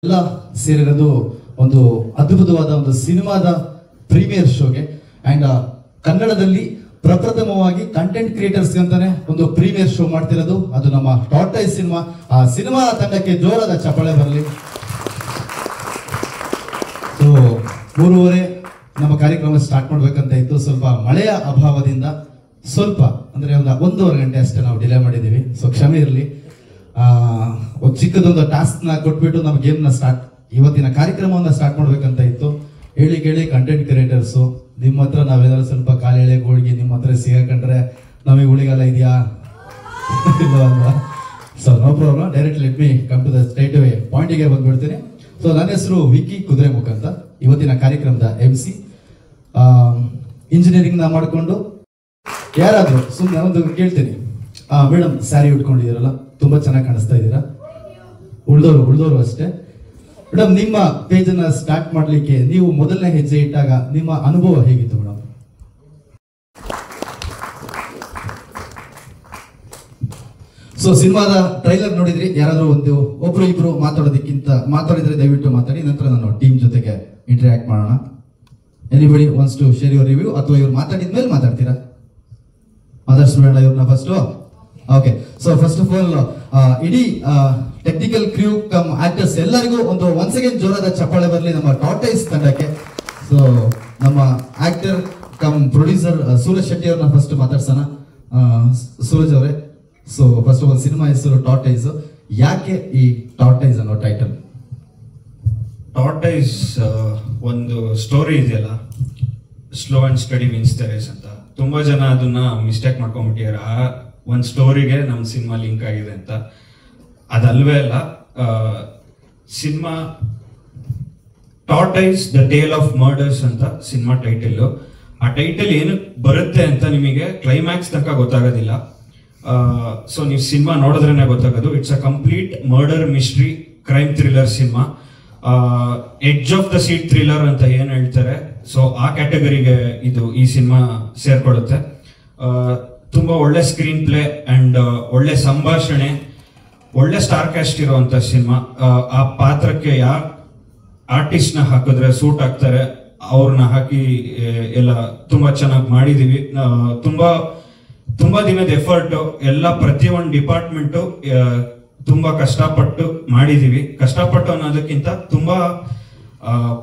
ಎಲ್ಲ ಸೇರಿರೋದು ಒಂದು ಅದ್ಭುತವಾದ ಒಂದು ಸಿನಿಮಾದ ಪ್ರೀಮಿಯರ್ ಶೋಗೆ ಅಂಡ್ ಕನ್ನಡದಲ್ಲಿ ಪ್ರಪ್ರಥಮವಾಗಿ ಕಂಟೆಂಟ್ ಕ್ರಿಯೇಟರ್ಸ್ ಅಂತಾನೆ ಒಂದು ಪ್ರೀಮಿಯರ್ ಶೋ ಮಾಡ್ತಿರೋದು ಅದು ನಮ್ಮ ಟಾರ್ಟೈಸ್ ಸಿನಿಮಾ. ಆ ಸಿನಿಮಾ ತಂಡಕ್ಕೆ ಜೋರಾದ ಚಪ್ಪಾಳೆ ಬರಲಿ. ಸೊ 3:30 ನಮ್ಮ ಕಾರ್ಯಕ್ರಮ ಸ್ಟಾರ್ಟ್ ಮಾಡ್ಬೇಕಂತ ಇತ್ತು. ಸ್ವಲ್ಪ ಮಳೆಯ ಅಭಾವದಿಂದ ಸ್ವಲ್ಪ ಅಂದ್ರೆ ಒಂದು 1.5 ಗಂಟೆ ಅಷ್ಟೇ ನಾವು ಡಿಲೇ ಮಾಡಿದ್ದೀವಿ. ಸೊ ಕ್ಷಮೆ ಇರಲಿ. ಒಂದು ಚಿಕ್ಕದೊಂದು ಟಾಸ್ಕ್ ನ ಕೊಟ್ಬಿಟ್ಟು ನಮ್ಮ ಗೇಮ್ ನ ಇವತ್ತಿನ ಕಾರ್ಯಕ್ರಮವನ್ನ ಸ್ಟಾರ್ಟ್ ಮಾಡ್ಬೇಕಂತ ಇತ್ತು. ಹೇಳಿ ಕೇಳಿ ಕಂಟೆಂಟ್ ಕ್ರಿಯೇಟರ್ಸು ನಿಮ್ಮ ಹತ್ರ ನಾವೇನಾದ್ರು ಸ್ವಲ್ಪ ಕಾಲು ಎಳೆ ಗೋಳಿಗೆ ನಿಮ್ಮ ಹತ್ರ ಸಿಗಾಕೊಂಡ್ರೆ ನಮಗೆ ಉಳಿಗಾಲ ಇದೆಯಾ ಇಲ್ಲ ಅಲ್ವಾ? So no problem, direct let me come to the straight away ಪಾಯಿಂಟಿಗೆ ಬಂದ್ಬಿಡ್ತೀನಿ. ಸೊ ನನ್ನ ಹೆಸರು ವಿಕ್ಕಿ ಕುದುರೆಮುಖ ಅಂತ. ಇವತ್ತಿನ ಕಾರ್ಯಕ್ರಮದ MC. ಇಂಜಿನಿಯರಿಂಗ್ ನ ಮಾಡಿಕೊಂಡು ಯಾರಾದ್ರೂ ಸುಮ್ಮನೆ ಒಂದು ಕೇಳ್ತೀನಿ, ಮೇಡಮ್ ಸ್ಯಾರಿ ಉಟ್ಕೊಂಡಿದ್ದೀರಲ್ಲ, ತುಂಬಾ ಚೆನ್ನಾಗಿ ಕಾಣಿಸ್ತಾ ಇದ್ದೀರಾ. ಉಳ್ದೋರು ಅಷ್ಟೇ. ಮೇಡಮ್ ನಿಮ್ಮ ಪೇಜ್ ಅನ್ನ ಸ್ಟಾರ್ಟ್ ಮಾಡ್ಲಿಕ್ಕೆ ನೀವು ಮೊದಲನೇ ಹೆಜ್ಜೆ ಇಟ್ಟಾಗ ನಿಮ್ಮ ಅನುಭವ ಹೇಗಿತ್ತು ಮೇಡಮ್? ಸೊ ಸಿನಿಮಾದ ಟ್ರೈಲರ್ ನೋಡಿದ್ರಿ. ಯಾರಾದ್ರೂ ಒಬ್ರು ಇಬ್ರು ಮಾತಾಡಿದ್ರೆ ದಯವಿಟ್ಟು ಮಾತಾಡಿ, ನಂತರ ನಾನು ಟೀಮ್ ಜೊತೆಗೆ ಇಂಟರಾಕ್ಟ್ ಮಾಡೋಣ. Anybody wants to share your review ಅಥವಾ ಇವ್ರು ಮಾತಾಡಿದ್ಮೇಲೆ ಮಾತಾಡ್ತೀರಾ? ಮಾತಾಡ್ಸ್ಬೇಡ ಇವ್ರನ್ನ first. Okay. So first of all ಇಡೀ ಟೆಕ್ನಿಕಲ್ ಕ್ರೂ ಕಮ್ ಆಕ್ಟರ್ಸ್ ಎಲ್ಲರಿಗೂ ಒಂದು ಒನ್ಸ್ ಅಗೇನ್ ಜೋರಾದ ಚಪ್ಪಾಳೆ ಬರಲಿ ನಮ್ಮ ಟಾರ್ಟೈಸ್ ತಂಡಕ್ಕೆ. ಸೊ ನಮ್ಮ actor cum producer Suraj Shetty ಅವ್ರನ್ನ ಫಸ್ಟ್ ಮಾತಾಡ್ಸೋಣ. ಸೂರಜ್ ಅವರೇ, so first of all cinema ಹೆಸರು ಟಾರ್ಟೈಸ್. ಯಾಕೆ ಈ ಟಾರ್ಟೈಸ್ ಅನ್ನೋ ಟೈಟಲ್? ಟಾರ್ಟೈಸ್ ಒಂದು ಸ್ಟೋರಿ ಇದೆಯಲ್ಲ, slow and steady wins the race ಅಂತ. ತುಂಬಾ ಜನ ಅದನ್ನ ಮಿಸ್ಟೇಕ್ ಮಾಡ್ಕೊಂಡ್ಬಿಟ್ಟಿದ್ದಾರೆ. ಆ ಒಂದು ಸ್ಟೋರಿಗೆ ನಮ್ಮ ಸಿನಿಮಾ ಲಿಂಕ್ ಆಗಿದೆ ಅಂತ. ಅದಲ್ವೇ ಅಲ್ಲ. Cinema tortoise the tale of murders ಅಂತ ಸಿನಿಮಾ ಟೈಟಲ್. ಆ ಟೈಟಲ್ ಏನಕ್ಕೆ ಬರುತ್ತೆ ಅಂತ ನಿಮಗೆ ಕ್ಲೈಮ್ಯಾಕ್ಸ್ ತನಕ ಗೊತ್ತಾಗೋದಿಲ್ಲ. ಸೊ ನೀವು ಸಿನಿಮಾ ನೋಡಿದ್ರೇನೆ ಗೊತ್ತಾಗೋದು. It's a complete murder mystery crime thriller cinema. Edge of the seat thriller ಅಂತ ಏನ್ ಹೇಳ್ತಾರೆ, ಸೊ ಆ ಕ್ಯಾಟಗರಿಗೆ ಈ ಸಿನಿಮಾ ಸೇರ್ಕೊಳ್ಳುತ್ತೆ. ತುಂಬಾ ಒಳ್ಳೆ ಸ್ಕ್ರೀನ್ ಪ್ಲೇ ಅಂಡ್ ಒಳ್ಳೆ ಸಂಭಾಷಣೆ, ಒಳ್ಳೆ ಸ್ಟಾರ್ ಕ್ಯಾಸ್ಟ್ ಇರುವಂತ ಸಿನಿಮಾ. ಆ ಪಾತ್ರಕ್ಕೆ ಯಾವ ಆರ್ಟಿಸ್ಟ್ ನ ಹಾಕಿದ್ರೆ ಸೂಟ್ ಆಗ್ತಾರೆ ಅವ್ರನ್ನ ಹಾಕಿ ಎಲ್ಲ ತುಂಬಾ ಚೆನ್ನಾಗಿ ಮಾಡಿದೀವಿ. ತುಂಬಾ ದಿನದ ಎಫರ್ಟ್ ಎಲ್ಲ, ಪ್ರತಿಯೊಂದು ಡಿಪಾರ್ಟ್ಮೆಂಟು ತುಂಬಾ ಕಷ್ಟಪಟ್ಟು ಮಾಡಿದೀವಿ. ಕಷ್ಟಪಟ್ಟು ಅನ್ನೋದಕ್ಕಿಂತ ತುಂಬಾ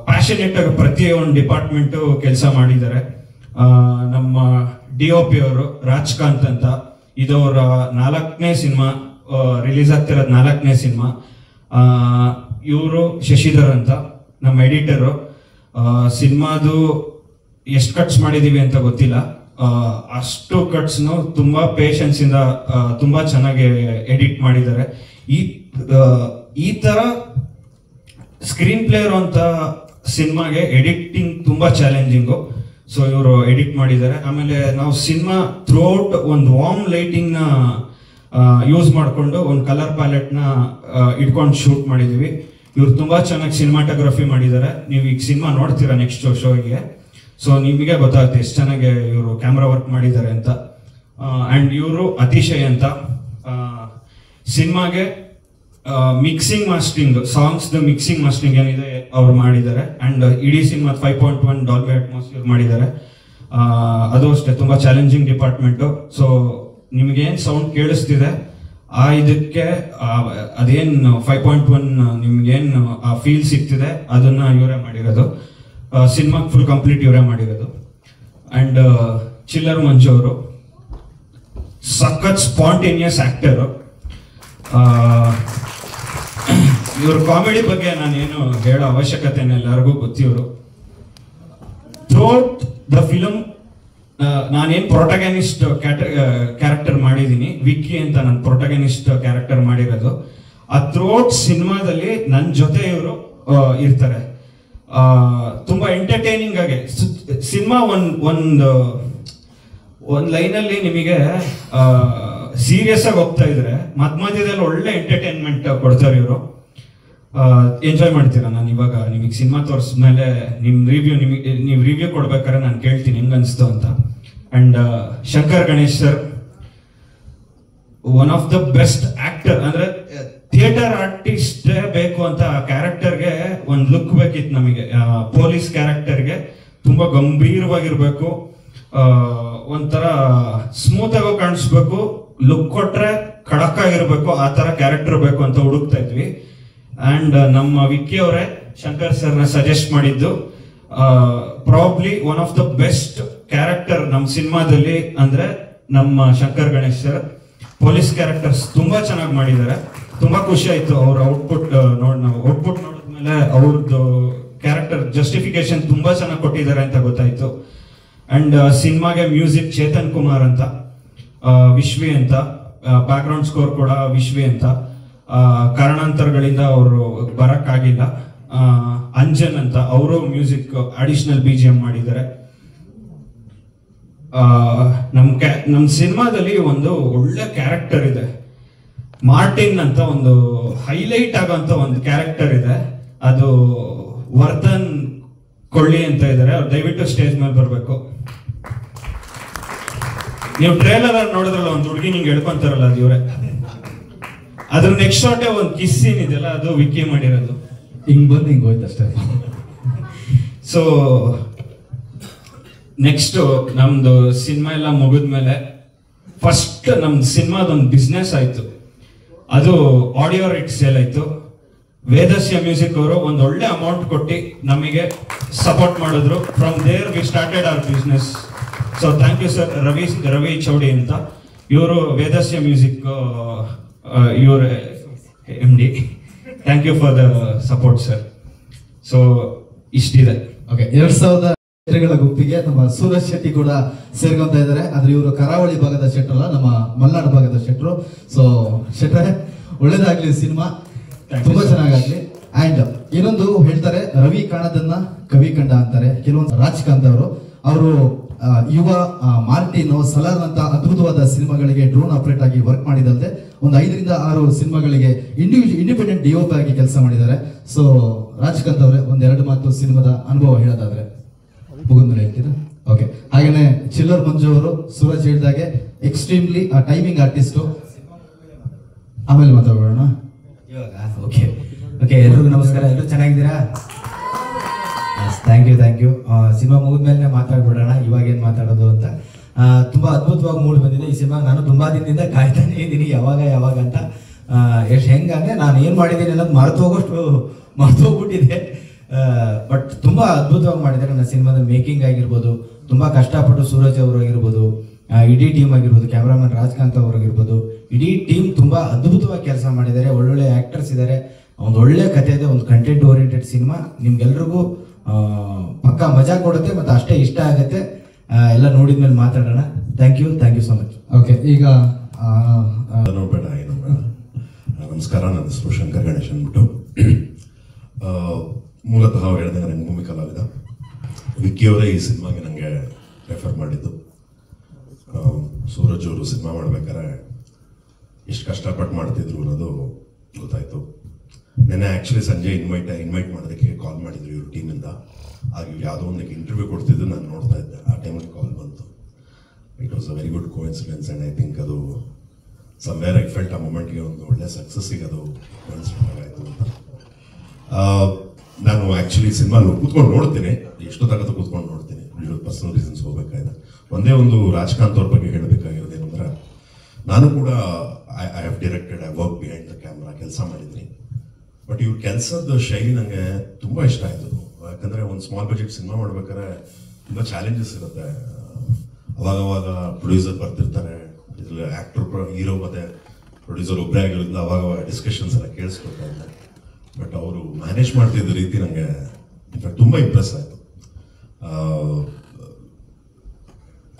ಪ್ಯಾಷನೇಟ್ ಆಗಿ ಪ್ರತಿಯೊಂದು ಡಿಪಾರ್ಟ್ಮೆಂಟು ಕೆಲಸ ಮಾಡಿದ್ದಾರೆ. ನಮ್ಮ DOP ಅವರು ರಾಜ್ಕಾಂತ್ ಅಂತ, ಇದವರ 4ನೇ ಸಿನಿಮಾ, ರಿಲೀಸ್ ಆಗ್ತಿರೋದು 4ನೇ ಸಿನಿಮಾ. ಇವರು ಶಶಿಧರ್ ಅಂತ ನಮ್ಮ ಎಡಿಟರು. ಸಿನಿಮಾದು ಎಷ್ಟು ಕಟ್ಸ್ ಮಾಡಿದೀವಿ ಅಂತ ಗೊತ್ತಿಲ್ಲ, ಅಷ್ಟು ಕಟ್ಸ್ನು ತುಂಬಾ ಪೇಷನ್ಸ್ ಇಂದ ತುಂಬಾ ಚೆನ್ನಾಗಿ ಎಡಿಟ್ ಮಾಡಿದ್ದಾರೆ. ಈ ತರ ಸ್ಕ್ರೀನ್ ಪ್ಲೇ ಇರುವಂತ ಸಿನಿಮಾಗೆ ಎಡಿಟಿಂಗ್ ತುಂಬಾ ಚಾಲೆಂಜಿಂಗು. ಸೊ ಇವರು ಎಡಿಟ್ ಮಾಡಿದ್ದಾರೆ. ಆಮೇಲೆ ನಾವು ಸಿನಿಮಾ ಥ್ರೂ ಔಟ್ ಒಂದು ವಾರ್ಮ್ ಲೈಟಿಂಗ್ ನ ಯೂಸ್ ಮಾಡಿಕೊಂಡು ಒಂದು ಕಲರ್ ಪ್ಯಾಲೆಟ್ ನ ಇಟ್ಕೊಂಡು ಶೂಟ್ ಮಾಡಿದೀವಿ. ಇವ್ರು ತುಂಬಾ ಚೆನ್ನಾಗಿ ಸಿನಿಮಾಟೋಗ್ರಫಿ ಮಾಡಿದ್ದಾರೆ. ನೀವು ಈಗ ಸಿನಿಮಾ ನೋಡ್ತೀರಾ ನೆಕ್ಸ್ಟ್ ಶೋಗೆ, ಸೊ ನಿಮಗೆ ಗೊತ್ತಾಗುತ್ತೆ ಎಷ್ಟು ಚೆನ್ನಾಗಿ ಇವರು ಕ್ಯಾಮ್ರಾ ವರ್ಕ್ ಮಾಡಿದ್ದಾರೆ ಅಂತ. ಅಂಡ್ ಇವರು ಅತಿಶಯ್ ಅಂತ ಸಿನಿಮಾಗೆ mixing mastering, songs mixing mastering ಏನಿದೆ ಅವ್ರು ಮಾಡಿದ್ದಾರೆ. ಅಂಡ್ ಇಡೀ ಸಿನಿಮಾ 5.1 ಡಾಲ್ಬಿ ಅಟ್ಮಾಸ್ ಮಾಡಿದ್ದಾರೆ. ಅದು ಅಷ್ಟೇ ತುಂಬಾ ಚಾಲೆಂಜಿಂಗ್ ಡಿಪಾರ್ಟ್ಮೆಂಟ್. ಸೊ ನಿಮ್ಗೇನ್ ಸೌಂಡ್ ಕೇಳಿಸ್ತಿದೆ ಇದಕ್ಕೆ ಅದೇನ್ 5.1 ನಿಮ್ಗೇನ್ ಆ ಫೀಲ್ ಸಿಗ್ತಿದೆ ಅದನ್ನ ಇವರೇ ಮಾಡಿರೋದು. ಸಿನಿಮಾ ಫುಲ್ ಕಂಪ್ಲೀಟ್ ಇವರೇ ಮಾಡಿರೋದು. ಅಂಡ್ ಚಿಲ್ಲರ್ ಮಂಜು ಅವರು ಸಖತ್ ಸ್ಪಾಂಟೇನಿಯಸ್ ಆಕ್ಟರ್. ಇವ್ರ ಕಾಮಿಡಿ ಬಗ್ಗೆ ನಾನೇನು ಹೇಳೋ ಅವಶ್ಯಕತೆನೇ, ಎಲ್ಲರಿಗೂ ಗೊತ್ತಿವರು. ಥ್ರೂಔಟ್ ದ ಫಿಲಮ್ ನಾನೇನ್ ಪ್ರೊಟಗನಿಸ್ಟ್ ಕ್ಯಾರೆಕ್ಟರ್ ಮಾಡಿದೀನಿ, ವಿಕ್ಕಿ ಅಂತ ನಾನು ಪ್ರೊಟಗನಿಸ್ಟ್ ಕ್ಯಾರೆಕ್ಟರ್ ಮಾಡಿರೋದು. ಆ ಥ್ರೂಔಟ್ ಸಿನಿಮಾದಲ್ಲಿ ನನ್ನ ಜೊತೆ ಇವರು ಇರ್ತಾರೆ. ತುಂಬಾ ಎಂಟರ್ಟೈನಿಂಗ್ ಆಗಿ ಸಿನಿಮಾ ಒಂದು ಲೈನಲ್ಲಿ ನಿಮಗೆ ಸೀರಿಯಸ್ ಆಗಿ ಹೋಗ್ತಾ ಇದ್ರೆ ಮಧ್ಯದಲ್ಲಿ ಒಳ್ಳೆ ಎಂಟರ್ಟೈನ್ಮೆಂಟ್ ಕೊಡ್ತಾರೆ ಇವರು. ಎಂಜಾಯ್ ಮಾಡ್ತೀರಾ. ನಾನು ಇವಾಗ ನಿಮಗೆ ಸಿನಿಮಾ ತೋರಿಸಿದ್ಮೇಲೆ ನೀವು ರಿವ್ಯೂ ಕೊಡ್ಬೇಕಾದ್ರೆ ನಾನು ಕೇಳ್ತೀನಿ ಹೆಂಗ್ ಅನ್ಸ್ತು ಅಂತ. And Shankar Ganesh sir, one of the best actor. ಅಂದ್ರೆ ಥಿಯೇಟರ್ ಆರ್ಟಿಸ್ಟ್ ಬೇಕು ಅಂತ ಕ್ಯಾರೆಕ್ಟರ್ಗೆ ಒಂದು ಲುಕ್ ಬೇಕಿತ್ತು ನಮಗೆ. ಪೊಲೀಸ್ ಕ್ಯಾರೆಕ್ಟರ್ಗೆ ತುಂಬಾ ಗಂಭೀರವಾಗಿರ್ಬೇಕು, ಒಂಥರ ಸ್ಮೂತ್ ಆಗೋ ಕಾಣಿಸ್ಬೇಕು, ಲುಕ್ ಕೊಟ್ರೆ ಖಡಕ್ ಆಗಿರ್ಬೇಕು, ಆ ತರ ಕ್ಯಾರೆಕ್ಟರ್ ಬೇಕು ಅಂತ ಹುಡುಕ್ತಾ ಇದ್ವಿ. ಅಂಡ್ ನಮ್ಮ ವಿಕ್ಕಿ ಅವರೇ ಶಂಕರ್ ಸರ್ನ ಸಜೆಸ್ಟ್ ಮಾಡಿದ್ದು probably one of the best character ನಮ್ಮ ಸಿನಿಮಾದಲ್ಲಿ ಅಂದ್ರೆ ನಮ್ಮ Shankar Ganesh sir. Police characters ತುಂಬಾ ಚೆನ್ನಾಗಿ ಮಾಡಿದ್ದಾರೆ. ತುಂಬಾ ಖುಷಿ ಆಯ್ತು ಅವ್ರ ಔಟ್ಪುಟ್ ನೋಡಿದ್ಮೇಲೆ ಅವ್ರದ್ದು ಕ್ಯಾರೆಕ್ಟರ್ ಜಸ್ಟಿಫಿಕೇಶನ್ ತುಂಬಾ ಚೆನ್ನಾಗಿ ಕೊಟ್ಟಿದ್ದಾರೆ ಅಂತ ಗೊತ್ತಾಯ್ತು. ಅಂಡ್ ಸಿನಿಮಾಗೆ ಮ್ಯೂಸಿಕ್ ಚೇತನ್ ಕುಮಾರ್ ಅಂತ, ವಿಶ್ವಿ ಅಂತ, ಬ್ಯಾಕ್ ಗ್ರೌಂಡ್ ಸ್ಕೋರ್ ಕೂಡ ವಿಶ್ವಿ ಅಂತ. ಕಾರಣಾಂತರಗಳಿಂದ ಅವರು ಬರಕ್ಕಾಗಿಲ್ಲ. ಅಂಜನ್ ಅಂತ ಅವರು ಮ್ಯೂಸಿಕ್ ಅಡಿಷನಲ್ BGM ಮಾಡಿದ್ದಾರೆ. ನಮ್ ಸಿನಿಮಾದಲ್ಲಿ ಒಂದು ಒಳ್ಳೆ ಕ್ಯಾರೆಕ್ಟರ್ ಇದೆ, ಮಾರ್ಟಿನ್ ಅಂತ ಒಂದು ಹೈಲೈಟ್ ಆಗೋಂತ ಒಂದು ಕ್ಯಾರೆಕ್ಟರ್ ಇದೆ. ಅದು ವರ್ಧನ್ ಕೊಳ್ಳಿ ಅಂತ ಇದ್ದಾರೆ. ಅವ್ರು ದಯವಿಟ್ಟು ಸ್ಟೇಜ್ ಮೇಲೆ ಬರಬೇಕು. ನೀವು ಟ್ರೇಲರ್ ನೋಡಿದ್ರಲ್ಲ, ಒಂದು ಹುಡುಗಿ ನಿಂಗೆ ಹೇಳ್ಕೊಂತಾರಲ್ಲ, ಅದು ಇವರೇ. ಅದ್ರ ನೆಕ್ಸ್ಟ್ ಶಾರ್ಟೇ ಒಂದು ಕಿಸ್ ಸೀನ್ ಇದೆಯಲ್ಲ, ಅದು ವಿಕ್ಕಿ ಮಾಡಿರೋದು. ಹಿಂಗ್ ಬಂದು ಹಿಂಗ್ ಹೋಯ್ತು ಅಷ್ಟೇ. ಸೊ ನೆಕ್ಸ್ಟ್ ನಮ್ದು ಸಿನಿಮಾ ಎಲ್ಲ ಮುಗಿದ್ಮೇಲೆ ಫಸ್ಟ್ ನಮ್ದು ಸಿನಿಮಾದೊಂದು ಬಿಸ್ನೆಸ್ ಆಯ್ತು. ಅದು ಆಡಿಯೋ ರೈಟ್ ಸೇಲ್ ಆಯ್ತು. ವೇದಸ್ಯ ಮ್ಯೂಸಿಕ್ ಅವರು ಒಂದು ಒಳ್ಳೆ ಅಮೌಂಟ್ ಕೊಟ್ಟು ನಮಗೆ ಸಪೋರ್ಟ್ ಮಾಡಿದ್ರು. From there we started our business. So thank you sir. Ravi Chowdi ಅಂತ, ಇವರು ವೇದಸ್ಯ ಮ್ಯೂಸಿಕ್ ಇವ್ರ MD. Thank you for the support sir. So ಇಷ್ಟಿದೆ. ಓಕೆ, 2000 ಶೆಟ್ರಿಗಳ ಗುಂಪಿಗೆ ನಮ್ಮ ಸೂರಜ್ ಶೆಟ್ಟಿ ಕೂಡ ಸೇರ್ಕೊಂತ ಇದ್ದಾರೆ. ಆದ್ರೆ ಇವರು ಕರಾವಳಿ ಭಾಗದ ಶೆಟ್ರ್ ಅಲ್ಲ, ನಮ್ಮ ಮಲೆನಾಡು ಭಾಗದ ಶೆಟ್ರು. ಸೊ ಶೆಟ್ರೆ, ಒಳ್ಳೇದಾಗ್ಲಿ, ಸಿನಿಮಾ ತುಂಬಾ ಚೆನ್ನಾಗಾಗ್ಲಿ. ಅಂಡ್ ಇನ್ನೊಂದು ಹೇಳ್ತಾರೆ, ರವಿ ಕಾಣದನ್ನ ಕವಿ ಕಂಡ ಅಂತಾರೆ. ಕೆಲವೊಂದು ರಾಜಕಾಂತ್ ಅವರು ಯುವ ಮಾರ್ಟಿನ್ ಸಲಾರ್ ಅಂತ ಅದ್ಭುತವಾದ ಸಿನಿಮಾಗಳಿಗೆ ಡ್ರೋನ್ ಆಪರೇಟ್ ಆಗಿ ವರ್ಕ್ ಮಾಡಿದಲ್ಲದೆ ಒಂದು 5 ರಿಂದ 6 ಸಿನಿಮಾಗಳಿಗೆ ಇಂಡಿಪೆಂಡೆಂಟ್ DOP ಆಗಿ ಕೆಲಸ ಮಾಡಿದ್ದಾರೆ. ಸೊ ರಾಜಕಾಂತ್ ಅವರೇ, ಒಂದೆರಡು ಮಾತು ಸಿನಿಮಾದ ಅನುಭವ ಹೇಳೋದಾದ್ರೆ ಮುಗಿದ್ಮೇಲೆ ಹೇಳ್ತೀರಾ? ಓಕೆ. ಹಾಗೇನೆ ಚಿಲ್ಲರ್ ಮಂಜು ಅವರು, ಸೂರಜ್ ಹೇಳಿದಾಗೆ ಎಕ್ಸ್ಟ್ರೀಮ್ಲಿ ಟೈಮಿಂಗ್ ಆರ್ಟಿಸ್ಟು. ಆಮೇಲೆ ಮಾತಾಡೋಣ ಇವಾಗ. ಓಕೆ ಓಕೆ, ಎಲ್ರಿಗೂ ನಮಸ್ಕಾರ. ಎಲ್ಲರೂ ಚೆನ್ನಾಗಿದ್ದೀರಾ? Thank you. ಸಿನಿಮಾ ಮುಗಿದ್ಮೇಲೆ ಮಾತಾಡ್ಬಿಡೋಣ, ಇವಾಗ ಏನು ಮಾತಾಡೋದು ಅಂತ. ತುಂಬಾ ಅದ್ಭುತವಾಗಿ ಮೂಡ್ ಬಂದಿದೆ ಈ ಸಿನಿಮಾ. ನಾನು ತುಂಬಾ ದಿನದಿಂದ ಕಾಯ್ತಾನೆ ಇದ್ದೀನಿ, ಯಾವಾಗ ಅಂತ. ಎಷ್ಟು ಹೆಂಗಂದ್ರೆ ನಾನು ಏನು ಮಾಡಿದ್ದೀನಿ ಅನ್ನೋದು ಮರ್ತೋಗ್ಬಿಟ್ಟಿದೆ. ಬಟ್ ತುಂಬಾ ಅದ್ಭುತವಾಗಿ ಮಾಡಿದ್ದಾರೆ. ನನ್ನ ಸಿನಿಮಾದ ಮೇಕಿಂಗ್ ಆಗಿರ್ಬೋದು, ತುಂಬಾ ಕಷ್ಟಪಟ್ಟು ಸೂರಜ್ ಅವರು ಆಗಿರ್ಬೋದು, ಇಡೀ ಟೀಮ್ ಆಗಿರ್ಬೋದು, ಕ್ಯಾಮ್ರಾಮನ್ ರಾಜಕಾಂತ್ ಅವರಾಗಿರ್ಬೋದು, ಇಡೀ ಟೀಮ್ ತುಂಬಾ ಅದ್ಭುತವಾಗಿ ಕೆಲಸ ಮಾಡಿದ್ದಾರೆ. ಒಳ್ಳೊಳ್ಳೆ ಆಕ್ಟರ್ಸ್ ಇದ್ದಾರೆ, ಒಂದು ಒಳ್ಳೆ ಕಥೆ ಇದೆ, ಒಂದು ಕಂಟೆಂಟ್ ಓರಿಯೆಂಟೆಡ್ ಸಿನಿಮಾ. ನಿಮ್ಗೆಲ್ರಿಗೂ ಪಕ್ಕಾ ಮಜಾ ಕೊಡುತ್ತೆ ಮತ್ತು ಅಷ್ಟೇ ಇಷ್ಟ ಆಗುತ್ತೆ. ಎಲ್ಲ ನೋಡಿದ್ಮೇಲೆ ಮಾತಾಡೋಣ. Thank you so much. Okay, ಈಗ ಬೇಡ ಏನು ಬೇಡ. ನಮಸ್ಕಾರ, ನನ್ನ ಹೆಸರು ಶಂಕರ್ ಗಣೇಶ್ ಅಂದ್ಬಿಟ್ಟು. ಮೂಲತಃ ಅವ್ರು ಹೇಳಿದಾಗ ರಂಗಭೂಮಿ ಕಲಾವಿದ. ವಿಕ್ಕಿ ಅವರೇ ಈ ಸಿನಿಮಾಗೆ ನನಗೆ ರೆಫರ್ ಮಾಡಿದ್ದು. ಸೂರಜ್ ಅವರು ಸಿನಿಮಾ ಮಾಡ್ಬೇಕಾದ್ರೆ ಎಷ್ಟು ಕಷ್ಟಪಟ್ಟು ಮಾಡ್ತಿದ್ರು ಅನ್ನೋದು ಗೊತ್ತಾಯ್ತು. ನೆನ್ನೆ ಆ್ಯಕ್ಚುಲಿ ಸಂಜೆ ಇನ್ವೈಟ್ ಮಾಡೋದಕ್ಕೆ ಕಾಲ್ ಮಾಡಿದ್ರು ಇವರು ಟೀಮಿಂದ. ಆಗ ಯಾವುದೋ ಒಂದಕ್ಕೆ ಇಂಟರ್ವ್ಯೂ ಕೊಡ್ತಿದ್ದು ನಾನು ನೋಡ್ತಾ ಇದ್ದೆ. ಆ ಟೈಮಲ್ಲಿ ಕಾಲ್ ಬಂತು. It was a very good coincidence. And I think ಅದು ಸಮ್ವೇರ್ ಐ ಫೆಲ್ಟ್ ಆ ಮೊಮೆಂಟ್ಗೆ ಒಂದು ಒಳ್ಳೆ ಸಕ್ಸಸ್ಸಿಗೆ ಅದು ಕಾಣಿಸ್ಕೊಂಡಾಗಾಯಿತು ಅಂತ. ನಾನು ಆ್ಯಕ್ಚುಲಿ ಸಿನಿಮಾ ಕೂತ್ಕೊಂಡು ನೋಡ್ತೀನಿ, ಎಷ್ಟೊತ್ತಾಗತ್ತೋ ಕೂತ್ಕೊಂಡು ನೋಡ್ತೀನಿ. ಪರ್ಸನಲ್ ರೀಸನ್ಸ್ ಹೋಗ್ಬೇಕಾಗಿದೆ. ಒಂದೇ ಒಂದು ರಾಜಕಾಂತ್ ಅವ್ರ ಬಗ್ಗೆ ಹೇಳಬೇಕಾಗಿರೋದು ಏನಂದ್ರೆ, ನಾನು ಕೂಡ I have directed, I work behind the camera, ಕೆಲಸ ಮಾಡಿದ್ದೀನಿ. ಬಟ್ ಇವ್ರ ಕೆಲಸದ ಶೈಲಿ ನನಗೆ ತುಂಬ ಇಷ್ಟ ಆಯಿತು. ಯಾಕಂದರೆ ಒಂದು ಸ್ಮಾಲ್ ಬಜೆಟ್ ಸಿನಿಮಾ ಮಾಡ್ಬೇಕಾದ್ರೆ ತುಂಬ ಚಾಲೆಂಜಸ್ ಇರುತ್ತೆ. ಅವಾಗವಾಗ ಪ್ರೊಡ್ಯೂಸರ್ ಬರ್ತಿರ್ತಾರೆ, ಇದ್ರಲ್ಲಿ ಆ್ಯಕ್ಟರ್, ಹೀರೋ ಮತ್ತು ಪ್ರೊಡ್ಯೂಸರ್ ಒಬ್ಬರೇ ಆಗಿರೋದ್ರಿಂದ ಅವಾಗವಾಗ ಡಿಸ್ಕಷನ್ಸ್ ಎಲ್ಲ ಕೇಳಿಸ್ಕೊಳ್ತಾ ಇದ್ದೆ. ಬಟ್ ಅವರು ಮ್ಯಾನೇಜ್ ಮಾಡ್ತಿದ್ದ ರೀತಿ ನನಗೆ ಇನ್ಫ್ಯಾಕ್ಟ್ ತುಂಬ ಇಂಪ್ರೆಸ್ ಆಯಿತು.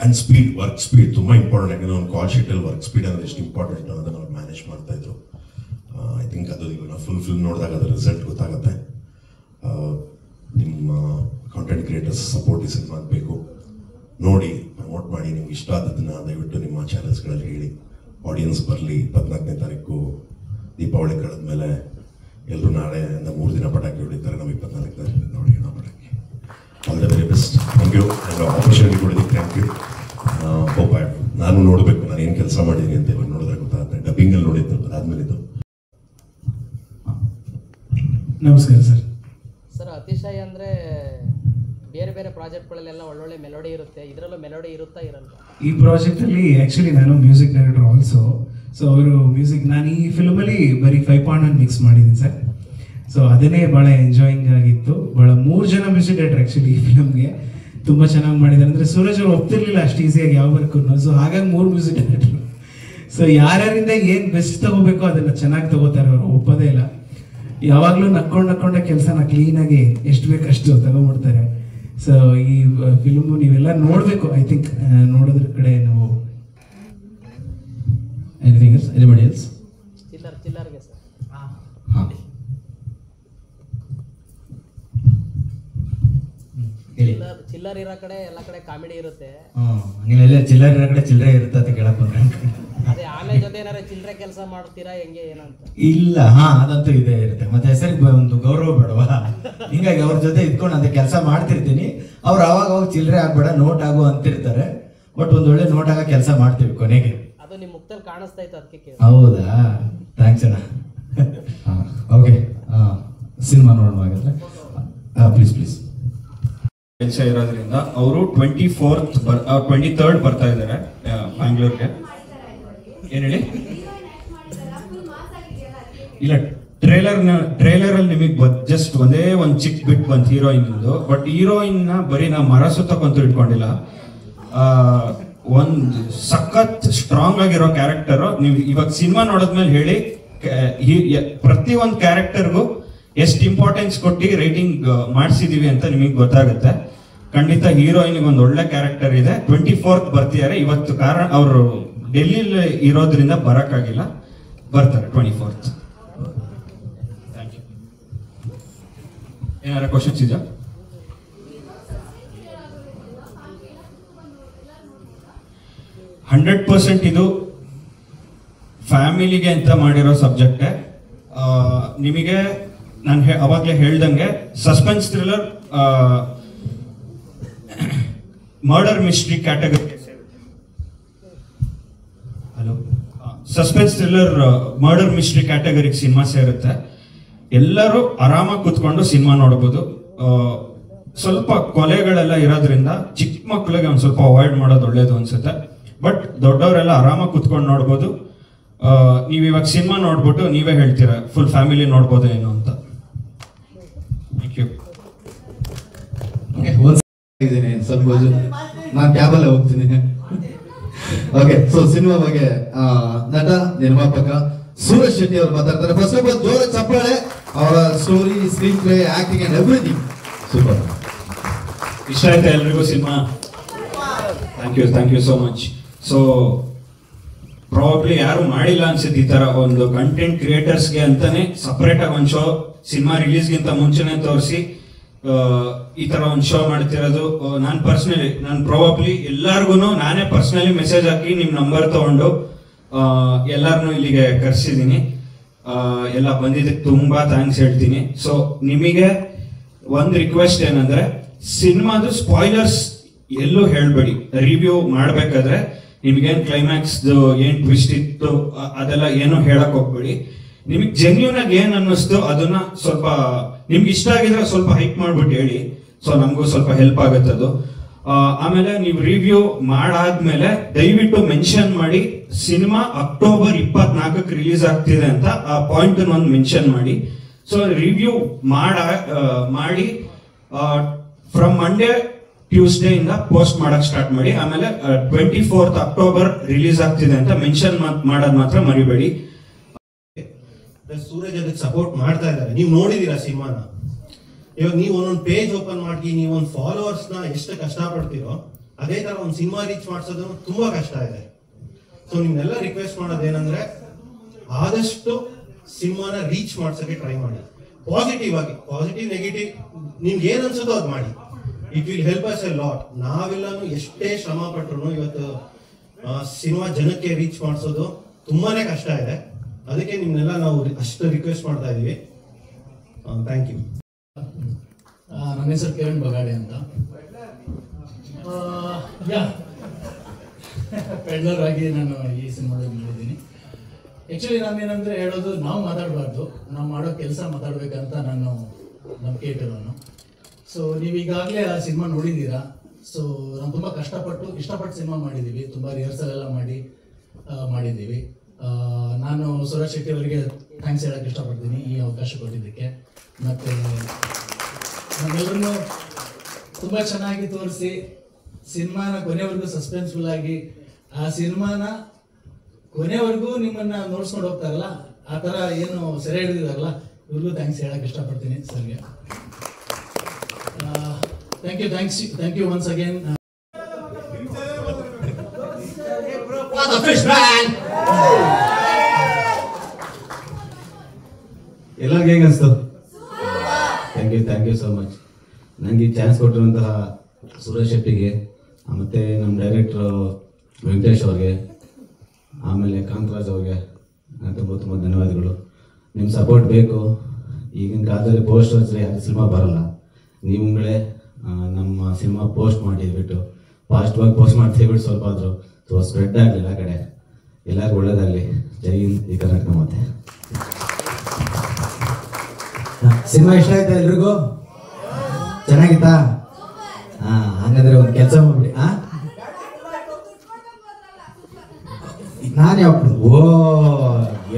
ಆ್ಯಂಡ್ ಸ್ಪೀಡ್, ವರ್ಕ್ ಸ್ಪೀಡ್ ತುಂಬ ಇಂಪಾರ್ಟೆಂಟ್. ಯಾಕಂದರೆ ಒಂದು ಕಾಲ್ ಶೀಟಲ್ಲಿ ವರ್ಕ್ ಸ್ಪೀಡ್ ಅಂದರೆ ಎಷ್ಟು ಇಂಪಾರ್ಟೆಂಟ್ ಅನ್ನೋದನ್ನು ಅವ್ರು ಮ್ಯಾನೇಜ್ ಮಾಡ್ತಾಯಿದ್ರು. ಐ ಥಿಂಕ್ ಅದು ಈಗ ಫುಲ್ ಫಿಲ್ಮ್ ನೋಡಿದಾಗ ಅದರ ರಿಸಲ್ಟ್ ಗೊತ್ತಾಗುತ್ತೆ. ನಿಮ್ಮ ಕಾಂಟೆಂಟ್ ಕ್ರಿಯೇಟರ್ಸ್ ಸಪೋರ್ಟ್ ಈ ಸಿನಿಮಾ ಬೇಕು. ನೋಡಿ, ಪ್ರಮೋಟ್ ಮಾಡಿ. ನಿಮ್ಗೆ ಇಷ್ಟ ಆದದನ್ನು ದಯವಿಟ್ಟು ನಿಮ್ಮ ಚಾನೆಲ್ಸ್ಗಳಲ್ಲಿ ಹೇಳಿ. ಆಡಿಯನ್ಸ್ ಬರಲಿ. 14ನೇ ತಾರೀಕು ದೀಪಾವಳಿ ಕಳೆದ ಮೇಲೆ ಎಲ್ಲರೂ ನಾಳೆಯಿಂದ 3 ದಿನ ಪಟಾಕಿ ಹೊಡಿತಾರೆ. ನಾವು 24ನೇ ತಾರೀಕು ನೋಡಿ ಪಟಾಕಿ. All the very best. Thank you. Opportunity ಕೊಡೋದಕ್ಕೆ ಥ್ಯಾಂಕ್ ಯು. ಹೋಪ್ ನಾನು ನೋಡಬೇಕು ನಾನು ಏನು ಕೆಲಸ ಮಾಡಿದ್ದೀನಿ ಅಂತ ಇವಾಗ ನೋಡಿದ್ರೆ ಗೊತ್ತಾಗುತ್ತೆ. ಡಬ್ಬಿಂಗಲ್ಲಿ ನೋಡಿದ್ದು, ಅದಾದ್ಮೇಲೆ ಇದು ನಮಸ್ಕಾರ ಸರ್. ಸರ್ ಅತಿಶಯ ಅಂದರೆ ಬೇರೆ ಬೇರೆ ಪ್ರಾಜೆಕ್ಟ್ಗಳಲ್ಲೆಲ್ಲ ಒಳ್ಳೊಳ್ಳೆ ಮೆಲೋಡಿ ಇರುತ್ತೆ, ಇದರಲ್ಲೂ ಮೆಲೋಡಿ ಇರುತ್ತಾ ಇರಲ್ಲ? ಈ ಪ್ರಾಜೆಕ್ಟಲ್ಲಿ ಆ್ಯಕ್ಚುಲಿ ನಾನು ಮ್ಯೂಸಿಕ್ ಡೈರೆಕ್ಟರ್ ಆಲ್ಸೋ. ಸೊ ಅವರು ಮ್ಯೂಸಿಕ್, ನಾನು ಈ ಫಿಲ್ಮಲ್ಲಿ ಬರೀ 5.1 ಮಿಕ್ಸ್ ಮಾಡಿದ್ದೀನಿ ಸರ್. ಸೊ ಅದನ್ನೇ ಭಾಳ ಎಂಜಾಯಿಂಗ್ ಆಗಿತ್ತು. ಭಾಳ 3 ಜನ ಮ್ಯೂಸಿಕ್ ಡೈರೆಕ್ಟರ್ ಆ್ಯಕ್ಚುಲಿ ಈ ಫಿಲಮ್ಗೆ ತುಂಬ ಚೆನ್ನಾಗಿ ಮಾಡಿದ್ದಾರೆ. ಅಂದರೆ ಸೂರಜ್ ಅವರು ಒಪ್ತಿರ್ಲಿಲ್ಲ ಅಷ್ಟು ಈಸಿಯಾಗಿ ಯಾವ ವರ್ಕು. ಸೊ ಹಾಗಾಗಿ 3 ಮ್ಯೂಸಿಕ್ ಡೈರೆಕ್ಟರ್. ಸೊ ಯಾರ್ಯಾರಿಂದ ಏನು ಬೆಸ್ಟ್ ತಗೋಬೇಕೋ ಅದನ್ನು ಚೆನ್ನಾಗಿ ತಗೋತಾರೆ, ಅವರು ಒಪ್ಪೋದೇ ಇಲ್ಲ. ಯಾವಾಗಲೂ ನಕ್ಕೊಂಡೆ ಕೆಲಸನ ಕ್ಲೀನಾಗಿ ಎಷ್ಟು ಬೇಕಷ್ಟು ತಗೊಂಡ್ಬಿಡ್ತಾರೆ. ಸೊ ಈ ಫಿಲ್ಮು ನೀವೆಲ್ಲ ನೋಡಬೇಕು. ಐ ಥಿಂಕ್ ನೋಡೋದ್ರ ಕಡೆ ನಾವು. Anything else? Anybody else? ಚಿಲ್ಲರ್ಗೆ ಸರ್. ಹಾಂ, ಚಿಲ್ಲರ್ ಇರೋ ಕಡೆ ಎಲ್ಲ ಕಡೆ ಕಾಮಿಡಿ ಇರುತ್ತೆ. ನೀವೆಲ್ಲ ಚಿಲ್ಲರೆ ಇರೋ ಕಡೆ ಚಿಲ್ಲರೆ ಇರುತ್ತೆ ಅಂತ ಕೇಳಕ್ ಬಂದ್ರೆ ಅದೇ ಆಮೇಲೆ ಜೊತೆ ಏನಾರ ಚಿಲ್ಲರೆ ಕೆಲಸ ಮಾಡ್ತೀರಾ ಹೆಂಗೆ ಏನಂತ? ಇಲ್ಲ, ಅದಂತೂ ಇದೇ ಇರುತ್ತೆ. ಮತ್ತೆ ಹೆಸರಿಗೆ ಒಂದು ಗೌರವ ಬೇಡವಾ? ಹಿಂಗಾಗಿ ಅವ್ರ ಜೊತೆ ಇದ್ಕೊಂಡು ಅಂತ ಕೆಲಸ ಮಾಡ್ತಿರ್ತೀನಿ. ಅವ್ರು ಅವಾಗ ಚಿಲ್ಲರೆ ಆಗ್ಬೇಡ, ನೋಟ್ ಆಗು ಅಂತಿರ್ತಾರೆ. ಬಟ್ ಒಂದೊಳ್ಳೆ ನೋಟ್ ಆಗ ಕೆಲಸ ಮಾಡ್ತೀವಿ ಕೊನೆಗೆ. ಅದು ನಿಮ್ಮ ಮುಖದಲ್ಲಿ ಕಾಣಿಸ್ತಾ ಇತ್ತು, ಅದಕ್ಕೆ ಕೇಳಿ. ಹೌದಾ? ಥ್ಯಾಂಕ್ಸ್ ಅಣ್ಣ. ಓಕೆ, ಸಿನಿಮಾ ನೋಡೋಣ ಹಾಗಾದ್ರೆ. Please please. ಕೆಲಸ ಇರೋದ್ರಿಂದ ಅವರು 23rd ಬರ್ತಾ ಇದ್ದಾರೆ ಬ್ಯಾಂಗ್ಳೂರ್ಗೆ. ಏನ್ ಹೇಳಿ? ಇಲ್ಲ, ಟ್ರೇಲರ್ ಅಲ್ಲಿ ನಿಮಗೆ ಜಸ್ಟ್ ಒಂದು ಚಿಕ್ಕ ಬಿಟ್ ಬಂತು ಹೀರೋಯಿನ್. ಬಟ್ ಹೀರೋಯಿನ್ ನ ಬರೀ ನಾವು ಮರ ಸುತ್ತಕ್ಕಂತೂ ಇಟ್ಕೊಂಡಿಲ್ಲ. ಒಂದು ಸಖತ್ ಸ್ಟ್ರಾಂಗ್ ಆಗಿರೋ ಕ್ಯಾರೆಕ್ಟರ್. ನೀವು ಇವಾಗ ಸಿನಿಮಾ ನೋಡಿದ್ಮೇಲೆ ಹೇಳಿ, ಪ್ರತಿ ಒಂದು ಕ್ಯಾರೆಕ್ಟರ್ಗೂ ಎಷ್ಟು ಇಂಪಾರ್ಟೆನ್ಸ್ ಕೊಟ್ಟು ರೈಟಿಂಗ್ ಮಾಡಿಸಿದೀವಿ ಅಂತ ನಿಮಗೆ ಗೊತ್ತಾಗುತ್ತೆ. ಖಂಡಿತ ಹೀರೋಯಿನ್ಗೆ ಒಂದು ಒಳ್ಳೆ ಕ್ಯಾರೆಕ್ಟರ್ ಇದೆ. 24th ಬರ್ತಿದ್ದಾರೆ. ಇವತ್ತು ಕಾರಣ ಅವರು ಡೆಲ್ಲಿಲಿ ಇರೋದ್ರಿಂದ ಬರಕ್ಕಾಗಿಲ್ಲ, ಬರ್ತಾರೆ 24th. Thank you. ಏನಾರ ಕ್ವಶನ್ಸ್ ಇದೆಯಾ? %100% ಇದು ಫ್ಯಾಮಿಲಿಗೆ ಅಂತ ಮಾಡಿರೋ ಸಬ್ಜೆಕ್ಟೇ. ನಿಮಗೆ ನಾನು ಅವಾಗಲೇ ಹೇಳ್ದಂಗೆ suspense thriller, murder mystery category. Hello, suspense thriller murder mystery ಕ್ಯಾಟಗರಿಗೆ ಸಿನಿಮಾ ಸೇರುತ್ತೆ. ಎಲ್ಲರೂ ಆರಾಮಾಗಿ ಕೂತ್ಕೊಂಡು ಸಿನಿಮಾ ನೋಡ್ಬೋದು. ಸ್ವಲ್ಪ ಕೊಲೆಗಳೆಲ್ಲ ಇರೋದ್ರಿಂದ ಚಿಕ್ಕ ಮಕ್ಕಳಿಗೆ ಒಂದು ಸ್ವಲ್ಪ ಅವಾಯ್ಡ್ ಮಾಡೋದು ಒಳ್ಳೇದು ಅನ್ಸುತ್ತೆ. ಬಟ್ ದೊಡ್ಡವರೆಲ್ಲ ಆರಾಮಾಗಿ ಕೂತ್ಕೊಂಡು ನೋಡ್ಬೋದು. ನೀವು ಇವಾಗ ಸಿನಿಮಾ ನೋಡ್ಬಿಟ್ಟು ನೀವೇ ಹೇಳ್ತೀರಾ ಫುಲ್ ಫ್ಯಾಮಿಲಿ ನೋಡ್ಬೋದು ಏನು ಅಂತ. Thank you. ಇದ್ದೀನಿ ಸ್ವಲ್ಪ, ನಾನು ಕ್ಯಾಬಲ್ಲೇ ಹೋಗ್ತೀನಿ. ಓಕೆ, ಸೊ ಸಿನಿಮಾ ಬಗ್ಗೆ ನಟ ನಿರ್ಮಾಪಕ ಸೂರಜ್ ಶೆಟ್ಟಿ ಅವರು ಮಾತಾಡ್ತಾರೆ. ಫಸ್ಟ್ ಆಫ್ ಆಲ್ ಜೋರ ಚಪ್ಪಾಳೆ. ಅವರ story, screen play, acting and everything super. ಇಷ್ಟ ಆಯ್ತಾ ಎಲ್ರಿಗೂ cinema? Thank you so much. So probably ಯಾರು ಮಾಡಿಲ್ಲ ಅನ್ಸುತ್ತೆ ಈ ತರ ಒಂದು ಕಂಟೆಂಟ್ ಕ್ರಿಯೇಟರ್ಸ್ಗೆ ಅಂತಾನೆ ಸಪರೇಟ್ ಆಗಿ ಒಂದು ಶೋ ಸಿನಿಮಾ ರಿಲೀಸ್ಗಿಂತ ಮುಂಚೆನೆ ತೋರಿಸಿ ಈ ತರ ಒಂದು ಶೋ ಮಾಡ್ತಿರೋದು. ನಾನು ಪ್ರಾಬಬ್ಲಿ ಎಲ್ಲಾರ್ಗು ನಾನೇ ಪರ್ಸನಲಿ ಮೆಸೇಜ್ ಹಾಕಿ ನಿಮ್ ನಂಬರ್ ತಗೊಂಡು ಎಲ್ಲಾರನು ಇಲ್ಲಿಗೆ ಕರ್ಸಿದೀನಿ. ಎಲ್ಲ ಬಂದಿದ್ದಕ್ಕೆ ತುಂಬಾ ಥ್ಯಾಂಕ್ಸ್ ಹೇಳ್ತೀನಿ. ಸೊ ನಿಮಗೆ ಒಂದು ರಿಕ್ವೆಸ್ಟ್ ಏನಂದ್ರೆ, ಸಿನಿಮಾದು ಸ್ಪಾಯ್ಲರ್ಸ್ ಎಲ್ಲೂ ಹೇಳ್ಬೇಡಿ. ರಿವ್ಯೂ ಮಾಡ್ಬೇಕಾದ್ರೆ ನಿಮ್ಗೇನ್ ಕ್ಲೈಮ್ಯಾಕ್ಸ್ ಏನ್ ಟ್ವಿಸ್ಟ್ ಇತ್ತು ಅದೆಲ್ಲ ಏನು ಹೇಳಕ್ ಹೋಗ್ಬೇಡಿ. ನಿಮಗೆ ಜೆನ್ಯೂನ್ ಆಗಿ ಏನ್ ಅನ್ನಿಸ್ತು ಅದನ್ನ ಸ್ವಲ್ಪ ನಿಮ್ಗೆ ಇಷ್ಟ ಆಗಿದ್ರೆ ಸ್ವಲ್ಪ ಹೈಪ್ ಮಾಡ್ಬಿಟ್ಟು ಹೇಳಿ. ಸೊ ನಮಗೂ ಸ್ವಲ್ಪ ಹೆಲ್ಪ್ ಆಗುತ್ತೆ ಅದು. ಆಮೇಲೆ ನೀವು ರಿವ್ಯೂ ಮಾಡಾದ್ಮೇಲೆ ದಯವಿಟ್ಟು ಮೆನ್ಷನ್ ಮಾಡಿ ಸಿನಿಮಾ ಅಕ್ಟೋಬರ್ 24ಕ್ಕೆ ರಿಲೀಸ್ ಆಗ್ತಿದೆ ಅಂತ ಆ ಪಾಯಿಂಟ್ ಒಂದು ಮೆನ್ಷನ್ ಮಾಡಿ. ಸೊ ರಿವ್ಯೂ ಮಾಡಿ ಫ್ರಮ್ ಮಂಡೇ ಟ್ಯೂಸ್ಡೇ ಇಂದ ಪೋಸ್ಟ್ ಮಾಡಕ್ ಸ್ಟಾರ್ಟ್ ಮಾಡಿ. ಆಮೇಲೆ 24th ಅಕ್ಟೋಬರ್ ರಿಲೀಸ್ ಆಗ್ತಿದೆ ಅಂತ ಮೆನ್ಷನ್ ಮಾಡೋದ್ ಮಾತ್ರ ಮರಿಬೇಡಿ. ಸೂರಜ್ ಅದಕ್ಕೆ ಸಪೋರ್ಟ್ ಮಾಡ್ತಾ ಇದ್ದಾರೆ. ನೀವು ನೋಡಿದೀರಾ ಸಿನಿಮಾನ. ಇವಾಗ ನೀವು ಒಂದೊಂದು ಪೇಜ್ ಓಪನ್ ಮಾಡಿ ನೀವು ಒಂದು ಫಾಲೋವರ್ಸ್ ನ ಎಷ್ಟು ಕಷ್ಟ ಪಡ್ತೀರೋ ಅದೇ ತರ ಒಂದು ಸಿನಿಮಾ ರೀಚ್ ಮಾಡಿಸೋದು ತುಂಬಾ ಕಷ್ಟ ಇದೆ. ಸೊ ನಿಮ್ನೆಲ್ಲ ರಿಕ್ವೆಸ್ಟ್ ಮಾಡೋದೇನಂದ್ರೆ ಆದಷ್ಟು ಸಿನಿಮಾನ ರೀಚ್ ಮಾಡ್ಸಕ್ಕೆ ಟ್ರೈ ಮಾಡಿ. ಪಾಸಿಟಿವ್ ಆಗಿ, ಪಾಸಿಟಿವ್ ನೆಗೆಟಿವ್ ನಿಮ್ಗೆ ಏನ್ ಅನ್ಸುತ್ತೋ ಅದು ಮಾಡಿ. It will help us a lot. ನಾವೆಲ್ಲಾನು ಎಷ್ಟೇ ಶ್ರಮ ಪಟ್ರು ಇವತ್ತು ಸಿನಿಮಾ ಜನಕ್ಕೆ ರೀಚ್ ಮಾಡಿಸೋದು ತುಂಬಾನೇ ಕಷ್ಟ ಇದೆ. ಅದಕ್ಕೆ ನಿಮ್ನೆಲ್ಲ ನಾವು ಅಷ್ಟು ರಿಕ್ವೆಸ್ಟ್ ಮಾಡ್ತಾ ಇದೀವಿ. Thank you. ನನ್ನ ಹೆಸರು ಕಿರಣ್ ಬಗಾಡೆ ಅಂತ. ಪೆಡ್ಲರ್ ಆಗಿ ನಾನು ಈ ಸಿನಿಮಾದಲ್ಲಿ ಬಂದಿದ್ದೀನಿ. ಆ್ಯಕ್ಚುಲಿ ನಾನೇನಂದರೆ ಹೇಳೋದು ನಾವು ಮಾತಾಡಬಾರ್ದು, ನಾವು ಮಾಡೋ ಕೆಲಸ ಮಾತಾಡಬೇಕಂತ ನಾನು ನಂಬಿಕೆ ಇಟ್ಟಿರೋನು. ಸೊ ನೀವು ಈಗಾಗಲೇ ಆ ಸಿನಿಮಾ ನೋಡಿದ್ದೀರಾ. ಸೊ ನಾವು ತುಂಬ ಇಷ್ಟಪಟ್ಟು ಸಿನಿಮಾ ಮಾಡಿದ್ದೀವಿ, ತುಂಬ ರಿಹರ್ಸಲ್ ಎಲ್ಲ ಮಾಡಿದ್ದೀವಿ. ನಾನು ಸುರೇಶ್ ಶೆಟ್ಟಿ ಅವರಿಗೆ ಥ್ಯಾಂಕ್ಸ್ ಹೇಳೋಕ್ಕೆ ಇಷ್ಟಪಡ್ತೀನಿ ಈ ಅವಕಾಶ ಕೊಟ್ಟಿದ್ದಕ್ಕೆ. ಮತ್ತು ನಮ್ಮೆಲ್ಲರೂ ತುಂಬ ಚೆನ್ನಾಗಿ ತೋರಿಸಿ ಸಿನಿಮಾನ ಕೊನೆವರೆಗೂ ಸಸ್ಪೆನ್ಸ್ಫುಲ್ ಆಗಿ ಆ ಸಿನಿಮಾನ ಕೊನೆವರೆಗೂ ನಿಮ್ಮನ್ನು ನೋಡ್ಸ್ಕೊಂಡು ಹೋಗ್ತಾರಲ್ಲ, ಆ ಥರ ಏನು ಸೆರೆ ಹಿಡಿದಿದಾರಲ್ಲ, ಇವ್ರಿಗೂ ಥ್ಯಾಂಕ್ಸ್ ಹೇಳೋಕ್ಕೆ ಇಷ್ಟಪಡ್ತೀನಿ ಸರ್ಗೆ. Thank you once again. ಎಲ್ಲರಿಗೂ ಹೇಗೆ ಅನಿಸ್ತು? Thank you so much. ನನಗೆ ಈ ಚಾನ್ಸ್ ಕೊಟ್ಟಿರುವಂತಹ ಸುರೇಶ್ ಶೆಟ್ಟಿಗೆ, ಮತ್ತು ನಮ್ಮ ಡೈರೆಕ್ಟ್ರು ವೆಂಕಟೇಶ್ ಅವ್ರಿಗೆ, ಆಮೇಲೆ ಕಾಂತರಾಜ್ ಅವ್ರಿಗೆ ತುಂಬ ಧನ್ಯವಾದಗಳು. ನಿಮ್ಮ ಸಪೋರ್ಟ್ ಬೇಕು. ಈಗಿನ ಕಾಲದಲ್ಲಿ ಪೋಸ್ಟರ್ಸ್ ಯಾರು ಸಿನಿಮಾ ಬರಲ್ಲ, ನೀವುಗಳೇ ನಮ್ಮ ಸಿನಿಮಾ ಪೋಸ್ಟ್ ಮಾಡಿದ್ಬಿಟ್ಟು ಫಾಸ್ಟ್ವಾಗಿ ಪೋಸ್ಟ್ ಮಾಡ್ತೀವಿ ಸ್ವಲ್ಪ ಆದರೂ ಸೊ ಸ್ಪ್ರೆಡ್ ಆಗಲಿ ಎಲ್ಲ ಕಡೆ. ಎಲ್ಲರಿಗೂ ಒಳ್ಳೇದಾಗಲಿ. ಜೈ ಹಿಂದ್, ಈ ಕರ್ನಾಟಕ. ಮತ್ತೆ ಸಿನಿಮಾ ಇಷ್ಟ ಆಯ್ತಾ ಎಲ್ರಿಗೂ? ಚೆನ್ನಾಗಿತ್ತಾ? ಹಾಗಾದ್ರೆ ಒಂದು ಕೆಲಸ ಮಾಡ್ಬಿಡಿ. ನಾನು ಯಾವಾಗ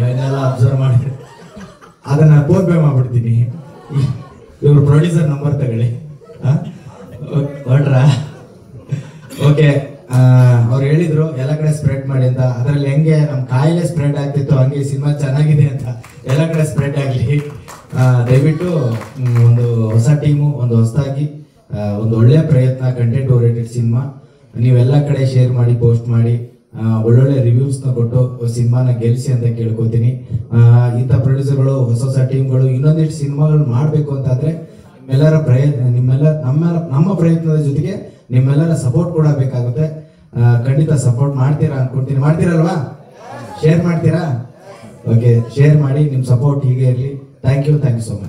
ಏನೆಲ್ಲ ಅಬ್ಸರ್ವ್ ಮಾಡಿ ಅದನ್ನ ಫೋನ್ ಪೇ ಮಾಡ್ಬಿಡ್ತೀನಿ. ಇವ್ರು ಪ್ರೊಡ್ಯೂಸರ್ ನಂಬರ್ ತಗೊಳ್ಳಿ. ಹೊರಟ್ರಾ? ಓಕೆ. ಅವ್ರು ಹೇಳಿದ್ರು ಎಲ್ಲ ಕಡೆ ಸ್ಪ್ರೆಡ್ ಮಾಡಿ ಅಂತ. ಅದರಲ್ಲಿ ಹೆಂಗೆ ನಮ್ಮ ಕಾಯಿಲೆ ಸ್ಪ್ರೆಡ್ ಆಗ್ತಿತ್ತು ಹಂಗೆ ಸಿನಿಮಾ ಚೆನ್ನಾಗಿದೆ ಅಂತ ಎಲ್ಲ ಕಡೆ ಸ್ಪ್ರೆಡ್ ಆಗಲಿ. ದಯವಿಟ್ಟು ಒಂದು ಹೊಸ ಟೀಮು, ಒಂದು ಹೊಸದಾಗಿ ಒಂದು ಒಳ್ಳೆಯ ಪ್ರಯತ್ನ, ಕಂಟೆಂಟ್ ಓರಿಯೆಂಟೆಡ್ ಸಿನಿಮಾ ನೀವೆಲ್ಲ ಕಡೆ ಶೇರ್ ಮಾಡಿ, ಪೋಸ್ಟ್ ಮಾಡಿ, ಒಳ್ಳೊಳ್ಳೆ ರಿವ್ಯೂಸ್ನ ಕೊಟ್ಟು ಸಿನಿಮಾನ ಗೆಲ್ಲಿಸಿ ಅಂತ ಕೇಳ್ಕೊತೀನಿ. ಇಂಥ ಪ್ರೊಡ್ಯೂಸರ್ಗಳು, ಹೊಸ ಟೀಮ್ಗಳು ಇನ್ನೊಂದಿಷ್ಟು ಸಿನಿಮಾಗಳು ಮಾಡಬೇಕು ಅಂತಾದರೆ ನಮ್ಮ ಪ್ರಯತ್ನದ ಜೊತೆಗೆ ನಿಮ್ಮೆಲ್ಲರ ಸಪೋರ್ಟ್ ಕೂಡ ಬೇಕಾಗುತ್ತೆ. ಖಂಡಿತ ಸಪೋರ್ಟ್ ಮಾಡ್ತೀರಾ ಅನ್ಕೊಳ್ತೀನಿ. ಮಾಡ್ತೀರಲ್ವಾ? ಶೇರ್ ಮಾಡ್ತೀರಾ? ಓಕೆ, ಶೇರ್ ಮಾಡಿ. ನಿಮ್ಮ ಸಪೋರ್ಟ್ ಹೀಗೆ ಇರಲಿ. Thank you so much.